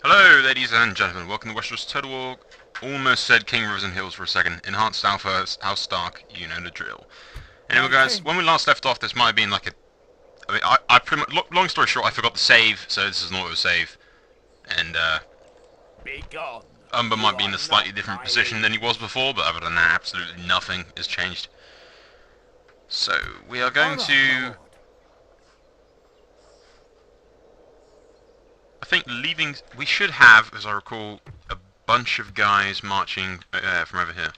Hello, ladies and gentlemen. Welcome to Westeros Total War. Almost said King Rivers and Hills for a second. Enhanced Alpha, House Stark, you know the drill. Anyway, guys, when we last left off, this might have been like a... I pretty much... Long story short, I forgot to save, so this is an auto-save. And, Be gone. Umber You might be are in a slightly not different my position than he was before, but other than that, absolutely nothing has changed. So, we are going to... I think leaving... We should have, as I recall, a bunch of guys marching from over here.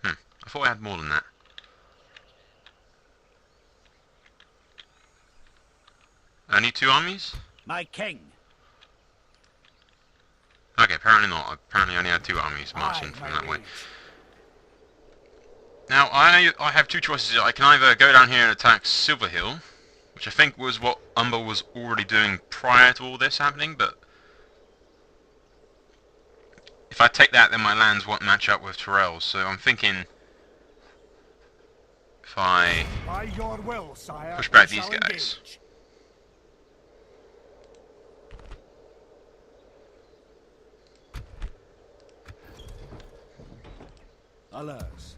I thought I had more than that. Only two armies? My king. Okay, apparently not. Apparently I only had two armies marching from that way. Now, I have two choices. I can either go down here and attack Silverhill, which I think was what Umber was already doing prior to all this happening, but if I take that, then my lands won't match up with Tyrell's, so I'm thinking if I push back these guys. Alas,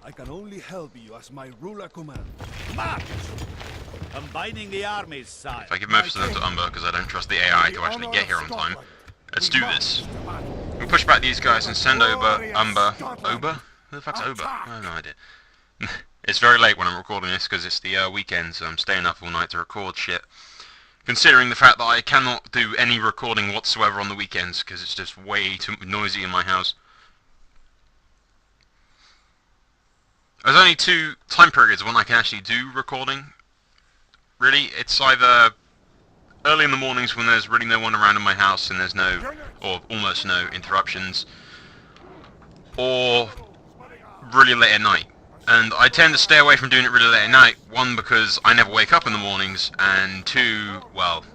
I can only help you as my ruler commands. March! Combining the armies, sire. If I give most of them to Umber, because I don't trust the AI to actually get here on time, let's do this. We'll push back these guys and send over Umber. Ober? Who the fuck's Ober? I have no idea. It's very late when I'm recording this because it's the weekend, so I'm staying up all night to record shit. Considering the fact that I cannot do any recording whatsoever on the weekends because it's just way too noisy in my house. There's only two time periods when I can actually do recording. Really, it's either early in the mornings when there's really no one around in my house and there's no, or almost no, interruptions, or really late at night. And I tend to stay away from doing it really late at night, one because I never wake up in the mornings, and two, well,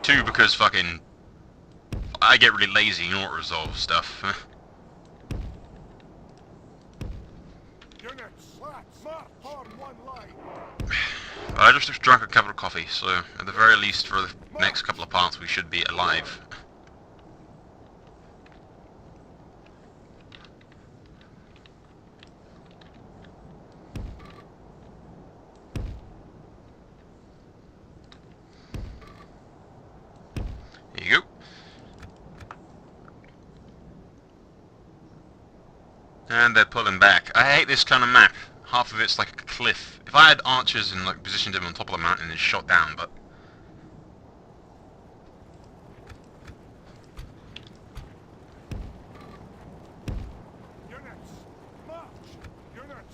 because fucking I get really lazy and auto-resolve stuff. I just drank a cup of coffee, so at the very least for the next couple of parts we should be alive. Here you go. And they're pulling back. I hate this kind of map. Half of it's like a cliff. If I had archers and like positioned them on top of the mountain and shot down, but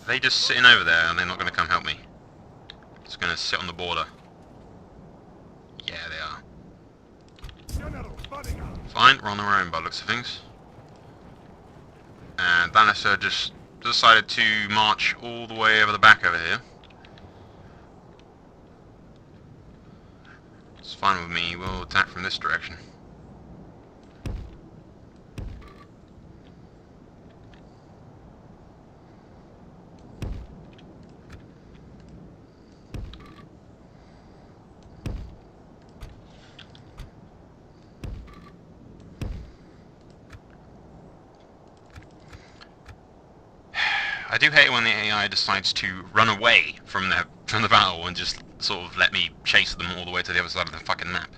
they just sitting over there and they're not going to come help me. It's going to sit on the border. Yeah, they are. Fine, we're on our own by the looks of things. And Bannister just decided to march all the way over the back over here. It's fine with me, we'll attack from this direction. I do hate it when the AI decides to run away from the battle and just sort of let me chase them all the way to the other side of the fucking map.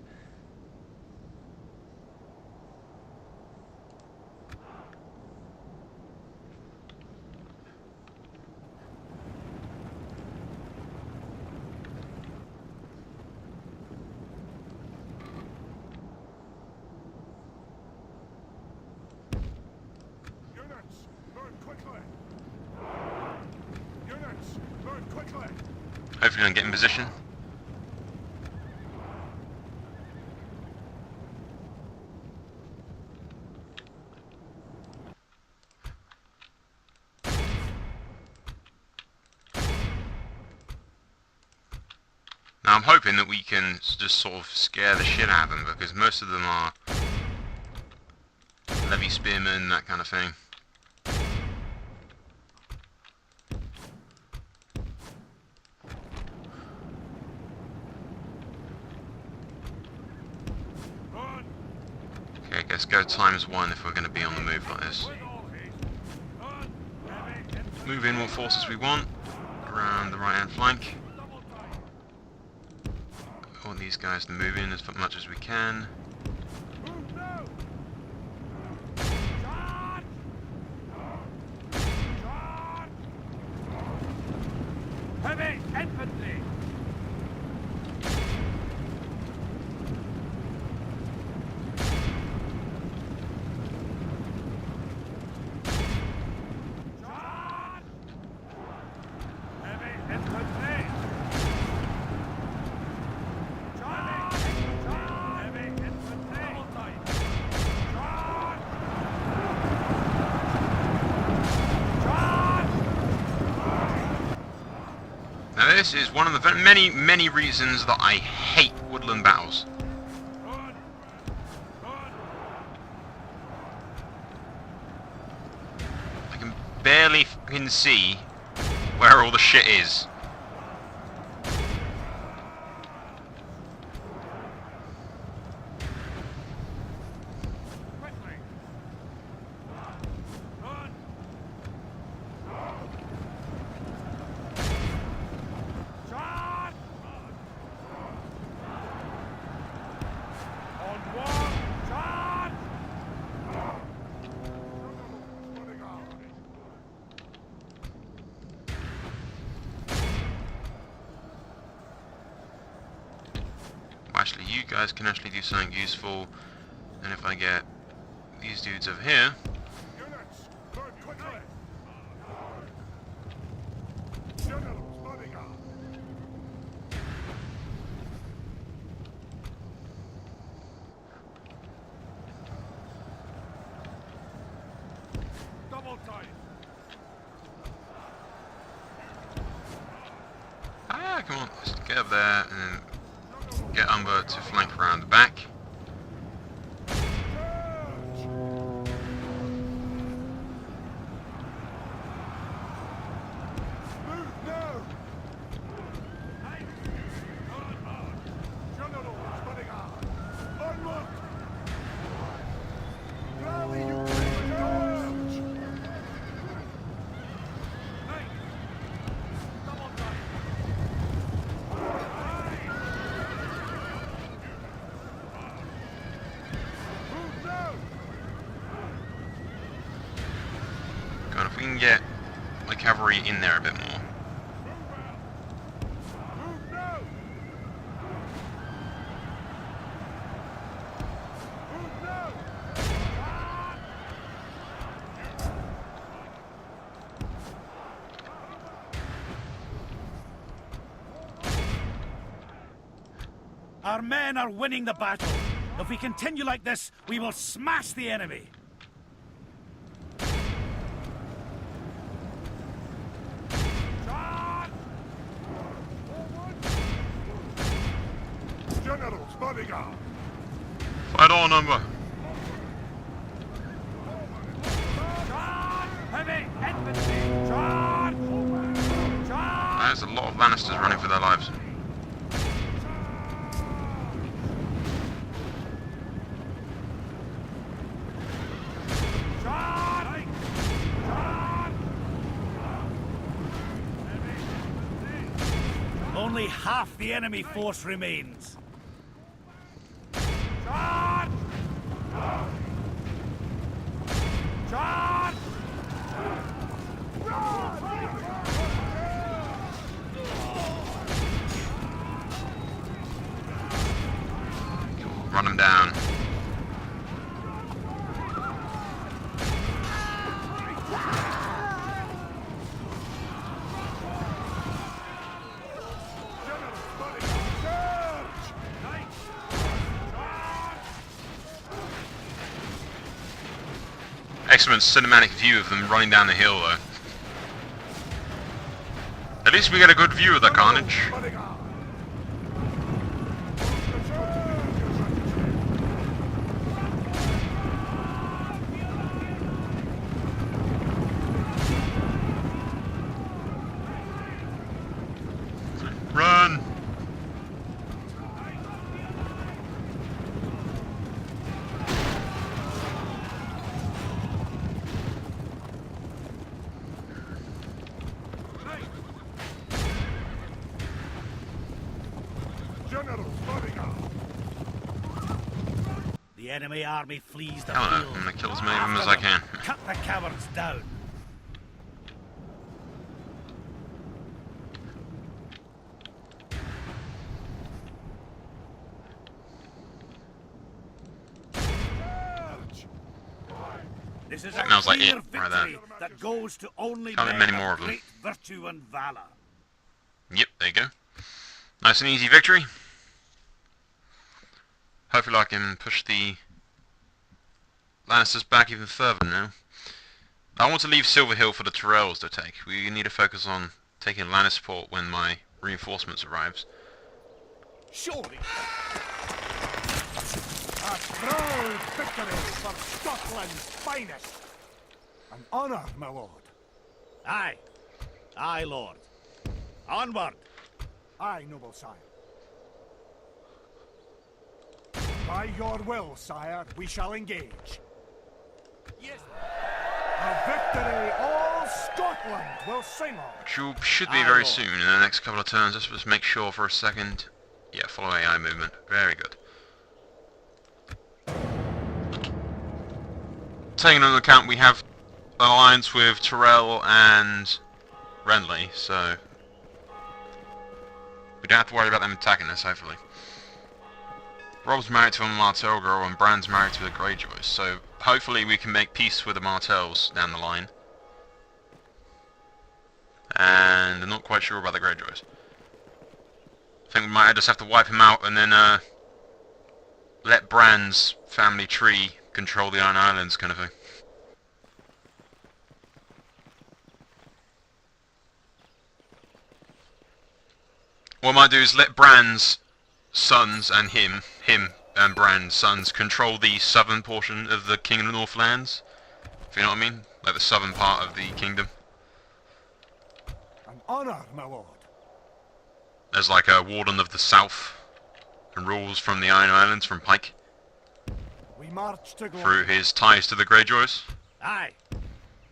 Hopefully I can get in position. Now I'm hoping that we can just sort of scare the shit out of them because most of them are levy spearmen, that kind of thing. go ×1 if we're going to be on the move like this. Move in what forces we want around the right hand flank. I want these guys to move in as much as we can. Heavy infantry! Now this is one of the many reasons that I hate woodland battles. I can barely fucking see where all the shit is. Actually, you guys can actually do something useful, and if I get these dudes over here, come on, let's get up there and then get Umber to flank around the back. God, if we can get the cavalry in there a bit more. Our men are winning the battle. If we continue like this, we will smash the enemy. General's bodyguard! Fight on, Umber! Heavy infantry! Charge! There's a lot of Lannisters running for their lives. Only half the enemy force remains. Charge! Charge! Run them down. Excellent cinematic view of them running down the hill, though. At least we get a good view of the carnage. Run! enemy army flees the Hell no, field. I'm gonna kill as many of them as I can. Cut the cowards down. This is a That was like clear it, right there. victory that goes to only Can't men have many more of them. great virtue and valor. Yep, there you go. Nice and easy victory. Hopefully I can push the Lannisters back even further now. I want to leave Silver Hill for the Tyrells to take. We need to focus on taking Lannisport when my reinforcements arrives. Surely. A proud victory for Scotland's finest. An honour, my lord. Aye. Aye, Lord. Onward. Aye, noble sire. By your will, sire, we shall engage. Yes. A victory all Scotland will sing of. Which should be Aye, very Lord. soon in the next couple of turns. Let's just make sure for a second. Yeah, follow AI movement. Very good. Taking into account we have an alliance with Tyrell and Renly, so we don't have to worry about them attacking us, hopefully. Rob's married to a Martell girl and Bran's married to a Greyjoy, so hopefully we can make peace with the Martells down the line. And I'm not quite sure about the Greyjoys. I think we might just have to wipe him out and then let Bran's family tree control the Iron Islands, kind of thing. What I might do is let Bran's sons and him and Bran's sons control the southern portion of the Kingdom of the Northlands. If you know what I mean? Like the southern part of the kingdom. An honour, my lord. As like a warden of the south. And rules from the Iron Islands, from Pike. We march to glory. Through his ties to the Greyjoys. Aye.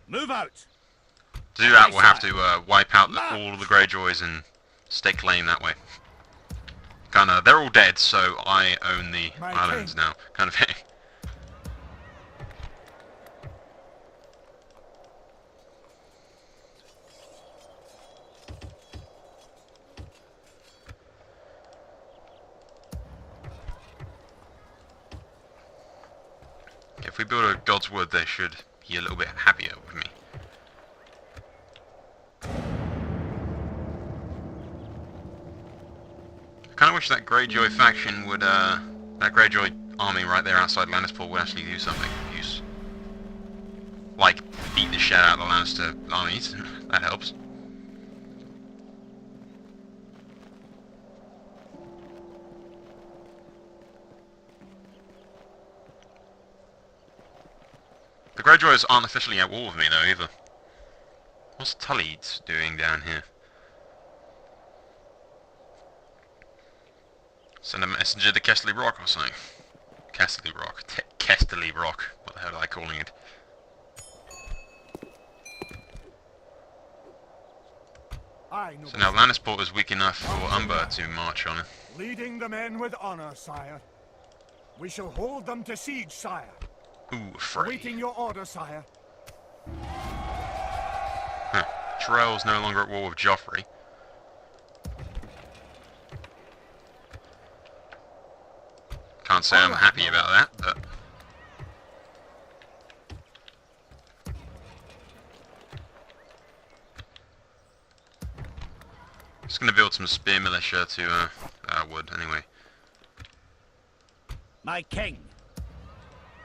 Move out. To do that, Aye, we'll have sire. to wipe out all of the Greyjoys and stake claim that way. Kinda, they're all dead, so I own the My islands king. now, kind of thing. If we build a God's Wood, they should be a little bit happier with me. I kind of wish that Greyjoy faction would, that Greyjoy army right there outside Lannisport would actually do something of use. Like, beat the shit out of the Lannister armies. That helps. The Greyjoys aren't officially at war with me though, either. What's Tully doing down here? Send a messenger to Casterly Rock or something. Casterly Rock. Casterly Rock. What the hell are they calling it? Aye, noble So now sire. Lannisport is weak enough for Umber to march on. Leading the men with honour, sire. We shall hold them to siege, sire. Ooh, afraid. Awaiting your order, sire. Huh. Tyrell's no longer at war with Joffrey. Can't say I'm happy about that, but... Just gonna build some spear militia to, wood, anyway. My king.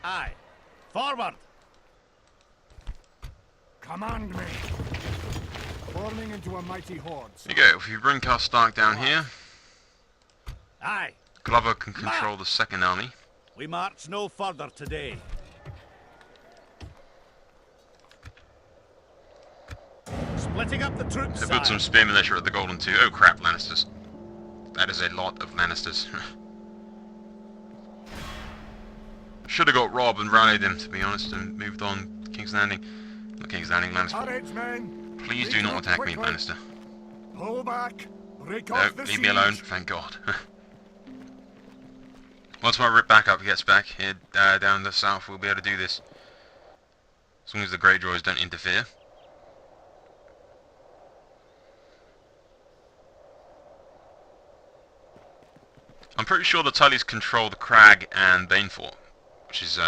Aye. Forward. Command me. Forming into a mighty horde. There you go, if you bring Castle Stark down here, Aye. Glover can control the second army. We march no further today. Splitting up the troops, So build some sire. spear militia at the Golden Two. Oh crap, Lannisters. That is a lot of Lannisters. Should have got Rob and rallied him, to be honest, and moved on King's Landing. Not King's Landing, Lannisport. Courage, men. Please do not Regroup attack me, quickly. Lannister. Pull back. Break No, off the leave me alone, siege. thank God. Once my rip backup gets back here down the south, we'll be able to do this. As long as the Greyjoys don't interfere. I'm pretty sure the Tullys control the Crag and Banefort, which is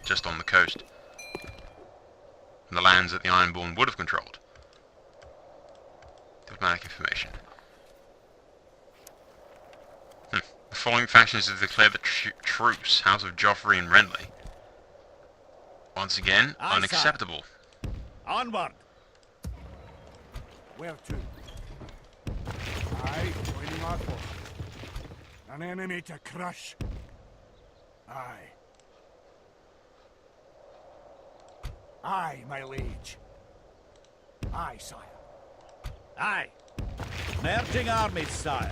just on the coast. And the lands that the Ironborn would have controlled. Diplomatic information. The following factions have declared the truce: House of Joffrey and Renly. Once again, Aye, unacceptable. sir. Onward! Where to? Aye, joining our force. An enemy to crush. Aye. Aye, my liege. Aye, sire. Aye. Merging armies, sire.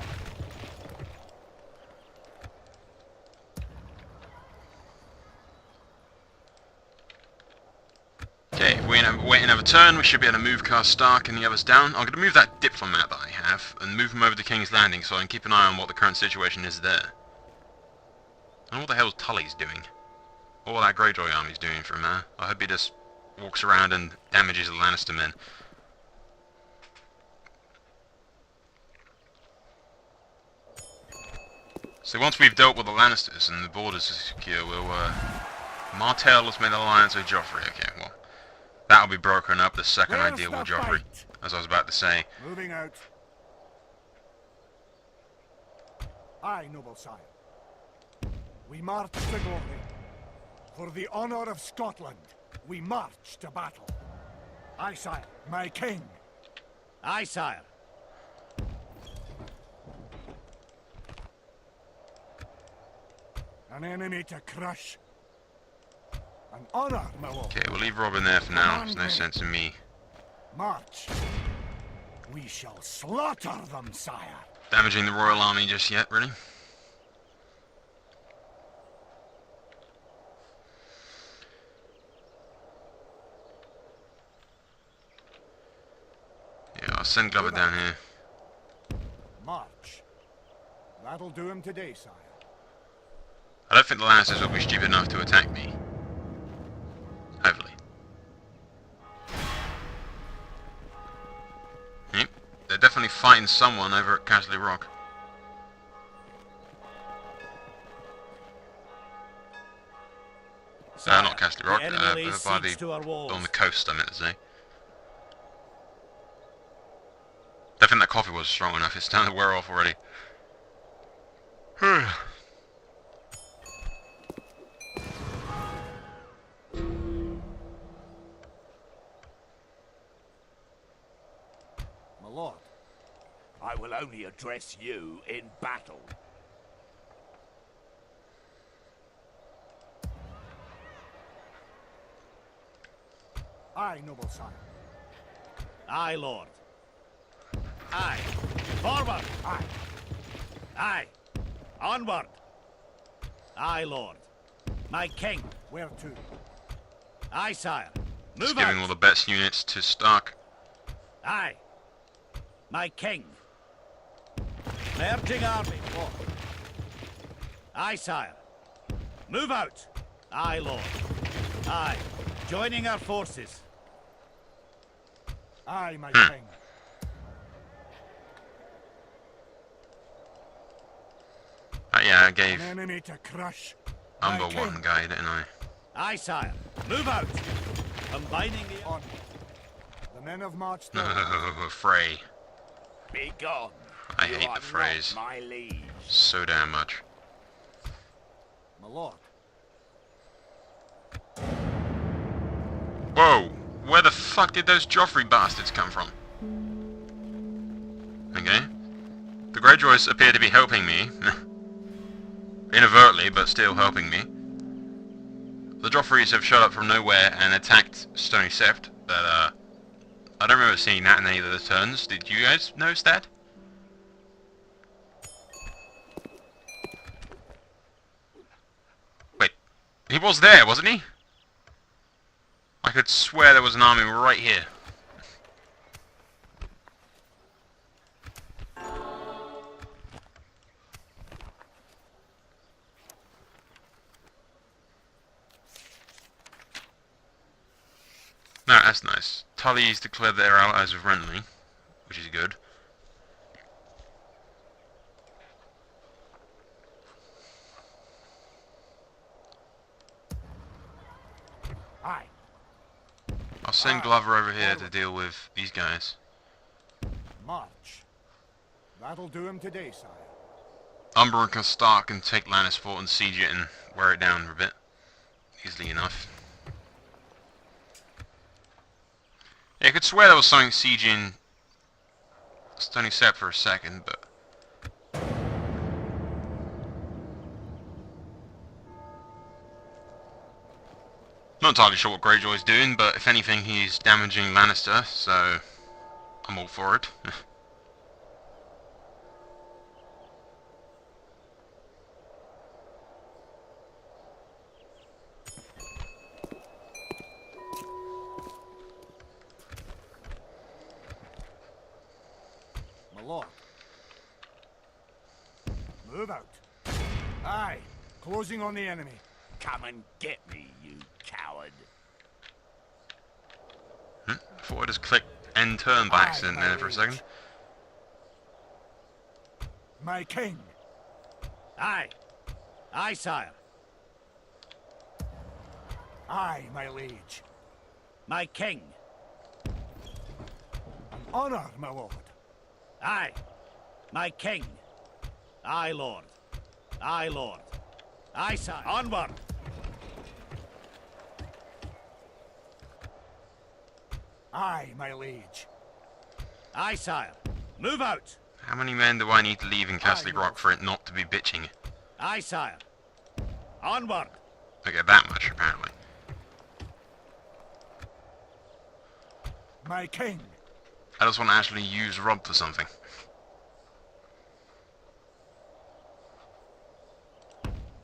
Okay, if we wait another turn, we should be able to move Cast Stark and the others down. I'm going to move that diplomat that I have and move him over to King's Landing so I can keep an eye on what the current situation is there. And what the hell's Tully's doing? Or what that Greyjoy army's doing from there. I hope he just walks around and damages the Lannister men. So once we've dealt with the Lannisters and the borders are secure, we'll, Martell has made an alliance with Joffrey. Okay, well, that'll be broken up the second I Where's deal the with Joffrey, fight? as I was about to say. Moving out. Aye, noble sire. We march to glory. For the honour of Scotland, we march to battle. Aye, sire. My king. Aye, sire. An enemy to crush. An honour, my lord. Okay, we'll leave Robin there for now. There's no sense in me March. We shall slaughter them, sire. damaging the Royal Army just yet, really. Yeah, I'll send Glover down here. March. That'll do him today, sire. I don't think the Lannisters will be stupid enough to attack me. Hopefully. Yep, they're definitely fighting someone over at Castle Rock. Sire, Not Castle Rock, the enemy lays by siege to our walls. on the coast, I meant to say. Don't think that coffee was strong enough, it's starting to wear off already. My lord. I will only address you in battle. Aye, noble sire. Aye, lord. Aye. Forward! Aye. Aye. Onward! Aye, lord. My king. Where to? Aye, sire. Just Move giving out! all the best units to Stark. Aye. My king. Merging army. Lord. Aye, sire. Move out! Aye, lord. Aye. Joining our forces. Aye, my king. Yeah, I gave An enemy to crush. Umber My king. one guy, didn't I? Aye, sire. Move out! Combining the... On. The men have marched No, north. Frey. Be gone. I You hate are the phrase. not my liege. So damn much. My lord. Whoa! Where the fuck did those Joffrey bastards come from? Okay. The Greyjoys appear to be helping me. Inadvertently, but still helping me. The Joffreys have showed up from nowhere and attacked Stony Sept, but I don't remember seeing that in any of the turns. Did you guys notice that? Wait, he was there, wasn't he? I could swear there was an army right here. No, that's nice. Tully's declared their allies with Renly, which is good. Aye. I'll send Glover over here to deal with these guys. March. That'll do him today, sire. Umber and Stark can take Lannisport and siege it and wear it down for a bit. Easily enough. Yeah, I could swear there was something sieging Stony Sept for a second, but... Not entirely sure what Greyjoy's doing, but if anything he's damaging Lannister, so I'm all for it. My lord. Move out. Aye. Closing on the enemy. Come and get me, you coward. I thought I just clicked end turn by accident there for a second. My king. Aye. Aye, sire. Aye, my liege. My king. Honor, my lord. Aye. My king. Aye, lord. Aye, lord. Aye, sire. Onward. Aye, my liege. Aye, sire. Move out. How many men do I need to leave in Castle Rock for it not to be bitching? Aye, sire. Onward. Okay, that much apparently. My king. I just want to actually use Rob for something.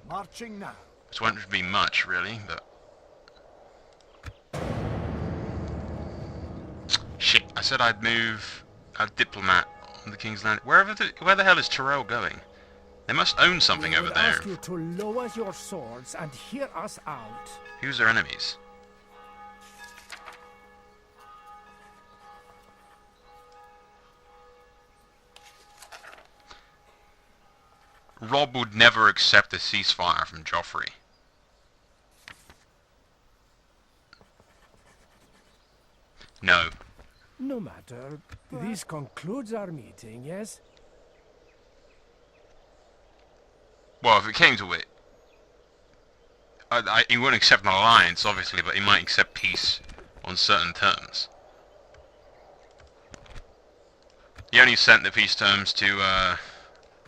Marching now. Which won't be much, really, but... Shit, I said I'd move a diplomat on the King's Land. Where the hell is Tyrell going? They must own something over there. Ask you to lower your swords and hear us out. Who's their enemies? Rob would never accept a ceasefire from Joffrey. No. No matter. This concludes our meeting, yes? Well, if it came to it, he wouldn't accept an alliance, obviously, but he might accept peace on certain terms. He only sent the peace terms to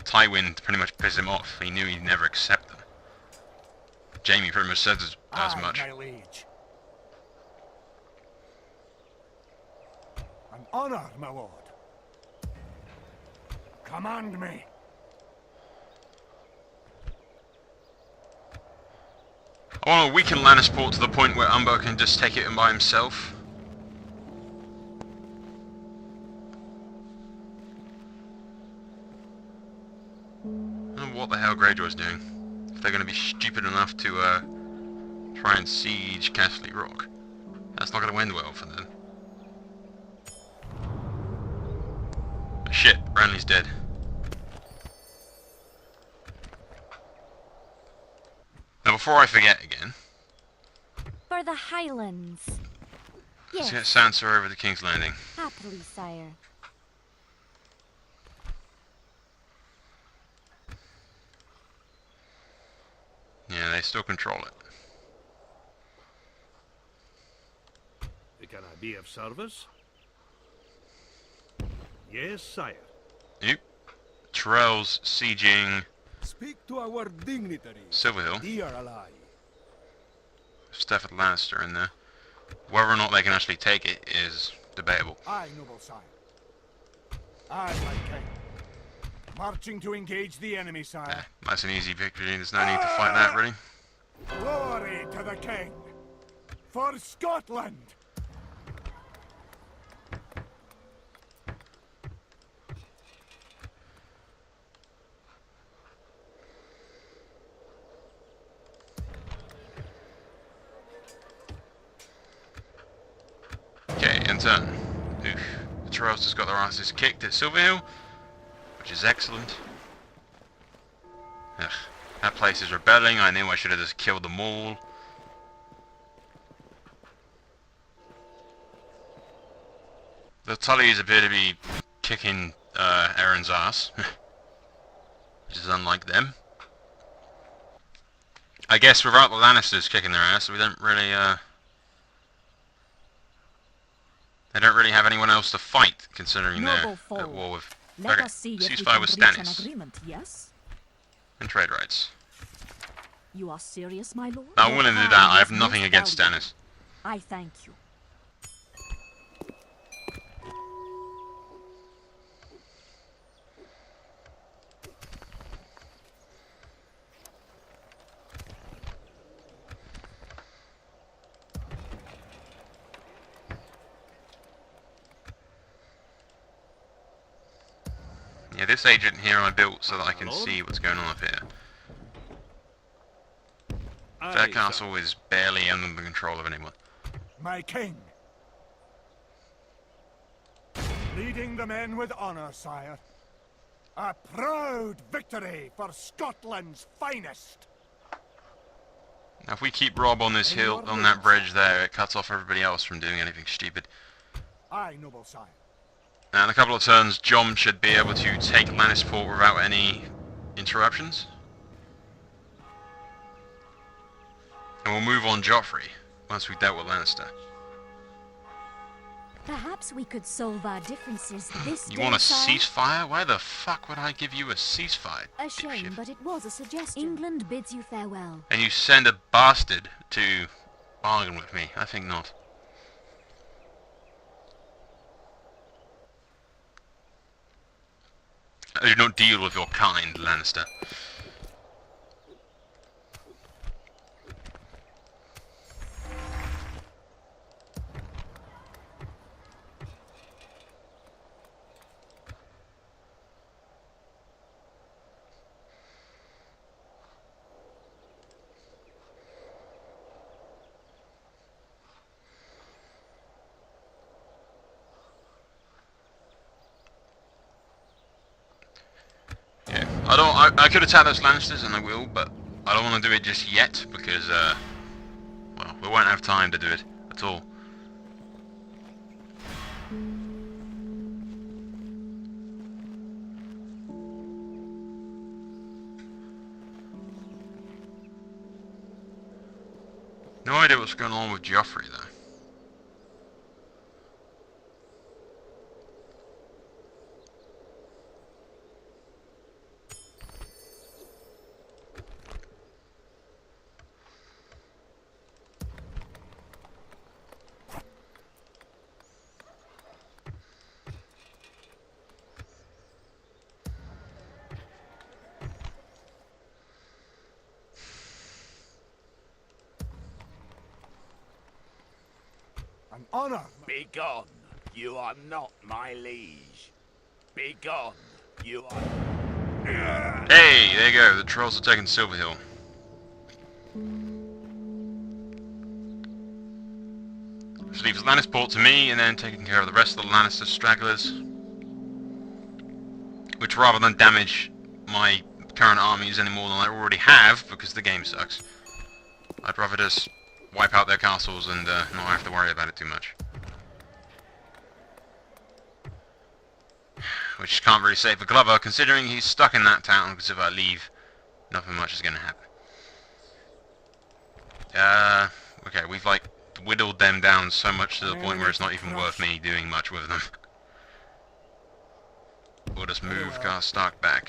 Tywin to pretty much piss him off. He knew he'd never accept them. Jaime pretty much said as much. My liege. An honor, my lord. Command me. I want to weaken Lannisport to the point where Umber can just take it in by himself. I don't know what the hell Greyjoy's doing. If they're going to be stupid enough to try and siege Castle Rock. That's not going to end well for them. Shit, Renly's dead. Now before I forget again, For the Highlands. let's get Yes, Sansa over to King's Landing. happily, sire. Yeah, they still control it. Can I be of service? Yes, sire. Yep. Tyrell's sieging Speak to our dignitaries, Silverhill. dear ally. Stafford Lannister in there. Whether or not they can actually take it is debatable. Aye, noble sire. Aye, my king. Marching to engage the enemy, sire. That's an easy victory. There's no need to fight that, really. Glory to the king. For Scotland. second turn. Oof. The Trolls just got their asses kicked at Silverhill, which is excellent. Ugh. That place is rebelling. I knew I should have just killed them all. The Tullys appear to be kicking Aaron's ass, which is unlike them. I guess without the Lannisters kicking their ass, we don't really, they don't really have anyone else to fight, considering they're at war with... Let Okay, us see if ceasefire we with can reach an Stannis. agreement, yes? And trade rights. You are serious, my lord? I'm Your willing to do hand that. I is have nothing most against valuable. Stannis. I thank you. Yeah, this agent here I built so that I can Lord? see what's going on up here. Aye, Faircastle is barely under the control of anyone. My king. Leading the men with honor, sire. A proud victory for Scotland's finest. Now if we keep Rob on this hill, on that bridge there, it cuts off everybody else from doing anything stupid. Aye, noble sire. Now in a couple of turns, John should be able to take Lannisport without any interruptions. And we'll move on Joffrey, once we've dealt with Lannister. Perhaps we could solve our differences this You day, want a sire? ceasefire? Why the fuck would I give you a ceasefire, A shame, dipshit? but it was a suggestion. England bids you farewell. And you send a bastard to bargain with me? I think not. I do not deal with your kind, Lannister. Yeah, I could attack those Lannisters, and I will, but I don't want to do it just yet, because, well, we won't have time to do it at all. No idea what's going on with Joffrey, though. An honor. Begone, you are not my liege. Begone, you are... Hey, there you go, the trolls are taking Silverhill. Which leaves Lannisport to me, and then taking care of the rest of the Lannister stragglers. Which, rather than damage my current armies any more than I already have, because the game sucks, I'd rather just wipe out their castles and not have to worry about it too much. Which can't really say for Glover, considering he's stuck in that town, because if I leave, nothing much is going to happen. Okay, we've like whittled them down so much to the point where it's not even worth me doing much with them. We'll just move Stark back.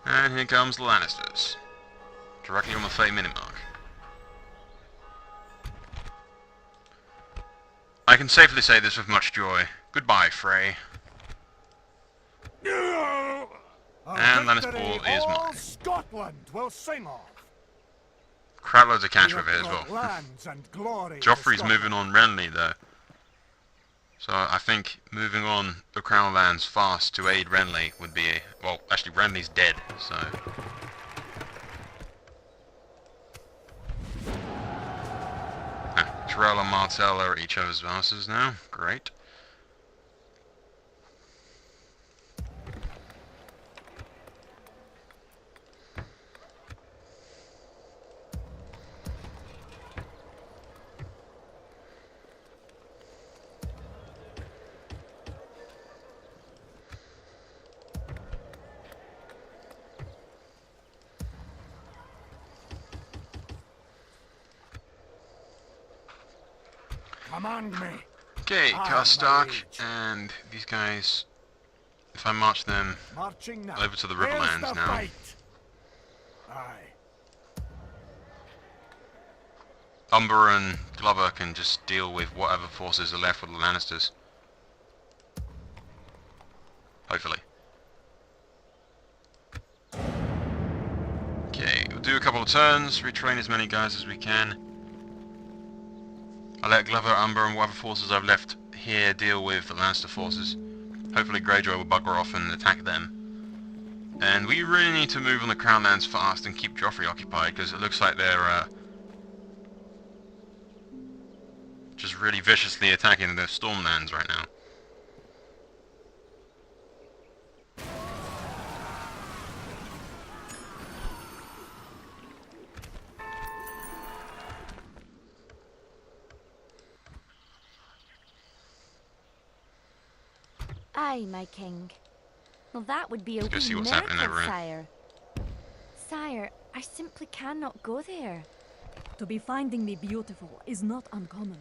And here comes the Lannisters. Directly on the 30-minute mark. I can safely say this with much joy. Goodbye, Frey. And Lannisport is all mine. Scotland will sing of. crap loads of cash We with have it as brought well. lands and glory to Joffrey's Scotland. moving on Renly though. So I think moving on the Crown Lands fast to aid Renly would be well, actually Renly's dead, so Terrell and Martell are at each other's vassals now. Great. Command me. Okay, Aye, Karstark my liege. and these guys, if I march them Marching now. over to the Where's Riverlands the now. fight? Aye. Umber and Glover can just deal with whatever forces are left with the Lannisters. Hopefully. Okay, we'll do a couple of turns, retrain as many guys as we can. I'll let Glover, Umber and whatever forces I've left here deal with the Lannister forces. Hopefully Greyjoy will bugger off and attack them. And we really need to move on the Crown Lands fast and keep Joffrey occupied, because it looks like they're just really viciously attacking the Stormlands right now. Aye, my king. Well, that would be a Let's go wee see what's happening miracle, over here. sire. Sire, I simply cannot go there. To be finding me beautiful is not uncommon.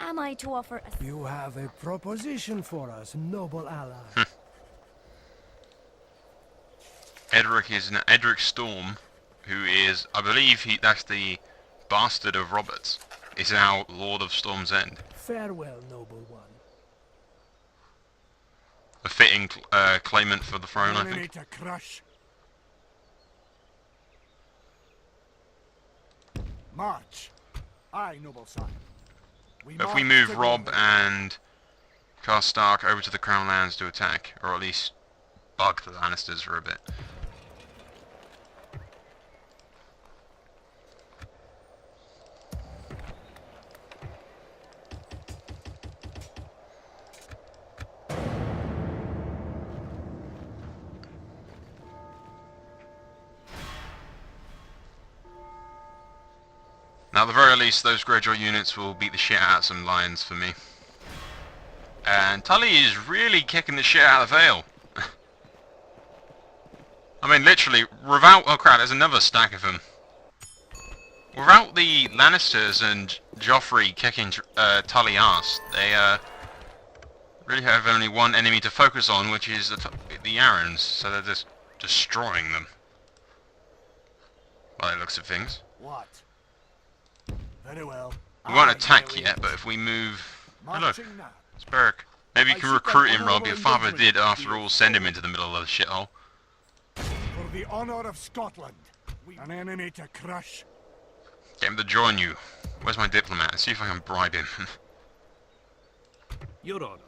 Am I to offer a... You have a proposition for us, noble ally. Edric Storm, who is, I believe that's the bastard of Roberts, is now Lord of Storm's End. Farewell, noble one. A fitting claimant for the throne, I Enemy think. to crush. March. Aye, noble sire. But if we march move to Robb glory. and Karstark over to the Crown Lands to attack, or at least bug the Lannisters for a bit. Now, at the very least, those Greyjoy units will beat the shit out of some lions for me. And Tully is really kicking the shit out of the Vale. I mean, literally, without... Oh crap, there's another stack of them. Without the Lannisters and Joffrey kicking Tully ass, they really have only one enemy to focus on, which is the Arryns, so they're just destroying them. By the looks of things. What? Very well. We won't Aye, attack my yet, liege. but if we move... Hello, Marching now. it's Beric. Maybe you I can seek recruit an him, Rob. Your honourable father engagement did, after with all, you. send him into the middle of the shithole. For the honour of Scotland, an enemy to crush. Get him to join you. Where's my diplomat? Let's see if I can bribe him. Your honor.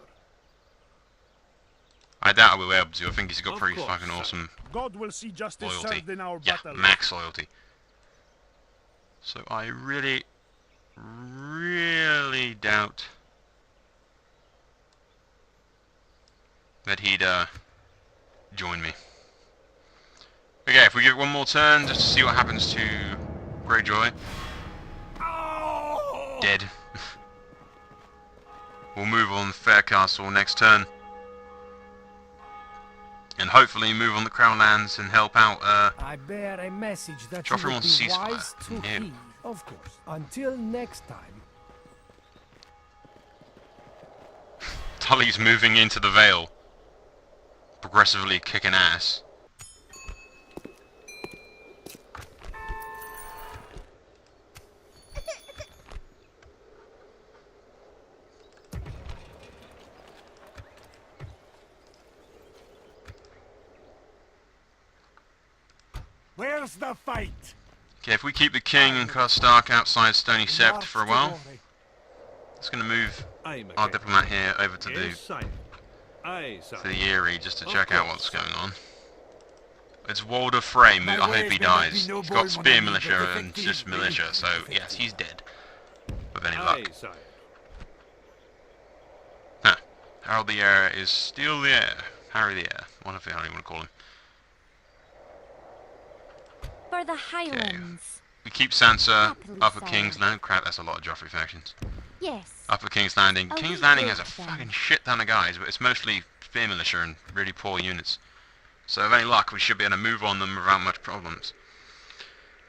I doubt I will be able to. I think he's got Of pretty course, fucking sir. awesome God will see justice loyalty. served in our Yeah, battle. max loyalty. So I really doubt that he'd join me. Okay, if we give it one more turn just to see what happens to Greyjoy. Dead. We'll move on Faircastle next turn. And hopefully move on the Crown Lands and help out I bear a message that Joffrey you would wants be a ceasefire. wise to Yeah. heed, of course. Until next time. Tully's moving into the Vale. Progressively kicking ass. Where's the fight? Okay, if we keep the king and Karstark outside Stony Sept for a while, it's going to move Aye, my our king. diplomat here over to Yes, sire. Aye, sire. the Eyrie just to Of check out course, what's sire. going on. It's Walder Frey. I hope he dies. no He's got boy spear when I militia need the and 15 just militia, so yes, he's dead. With any Aye, luck. sire. Huh. Harold the Heir is still the heir. Harry the Heir. Whatever you want to call him. For the Highlands. We keep Sansa, Happily, Upper sire. King's Landing. Crap, that's a lot of Joffrey factions. Yes. Upper King's Landing. Oh, King's we Landing did has a then. fucking shit ton of guys, but it's mostly spear militia and really poor units. So with any luck, we should be able to move on them without much problems.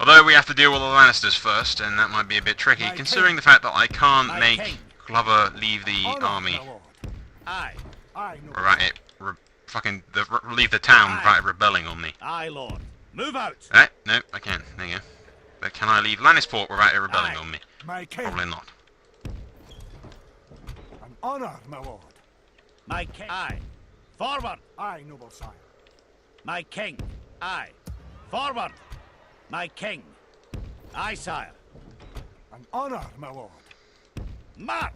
Although we have to deal with the Lannisters first, and that might be a bit tricky, My considering king. the fact that I can't My make king. Glover leave the Honor, army, my lord. Aye. Aye, noble right? sire. Leave the town Aye. without rebelling on me. Aye, Lord. Move out. No, I can. There you go. But can I leave Lannisport without it rebelling Aye. on me? My king. Probably not. An honor, my lord. My king. Aye. Forward. Aye, noble sire. My king. Aye. Forward. My king. Aye, sire. An honor, my lord. March.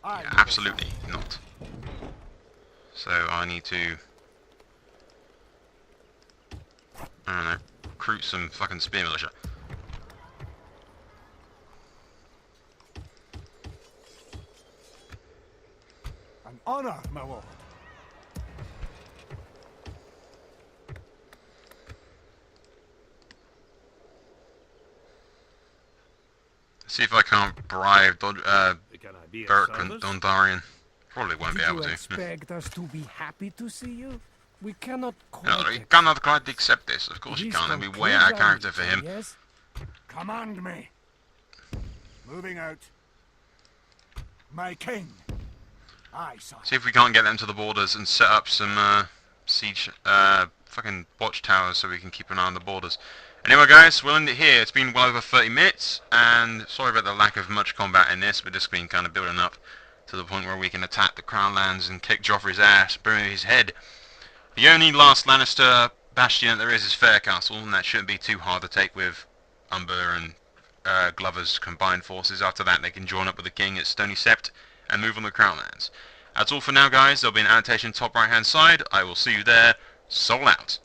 Aye, Yeah, noble absolutely not. So I need to, I don't know, recruit some fucking spear militia. sire. An honor, my lord. See if I can't bribe Can I be of Beric and service? Dondarrion. Probably won't be Did able you to. expect us to be happy to see you? We cannot No, quite he cannot quite accept this. Of course he This can't. That'd be way concludes out of our character for meeting, him. Yes? Command me. Moving out. My king. Aye, sire. See if we can't get them to the borders and set up some siege, fucking watchtowers so we can keep an eye on the borders. Anyway guys, we'll end it here. It's been well over 30 minutes, and sorry about the lack of much combat in this, but it's been kind of building up to the point where we can attack the Crown Lands and kick Joffrey's ass, burn his head. The only last Lannister bastion that there is Faircastle, and that shouldn't be too hard to take with Umber and Glover's combined forces. After that they can join up with the king at Stony Sept and move on the Crown Lands. That's all for now guys. There'll be an annotation top right hand side. I will see you there. Soul out.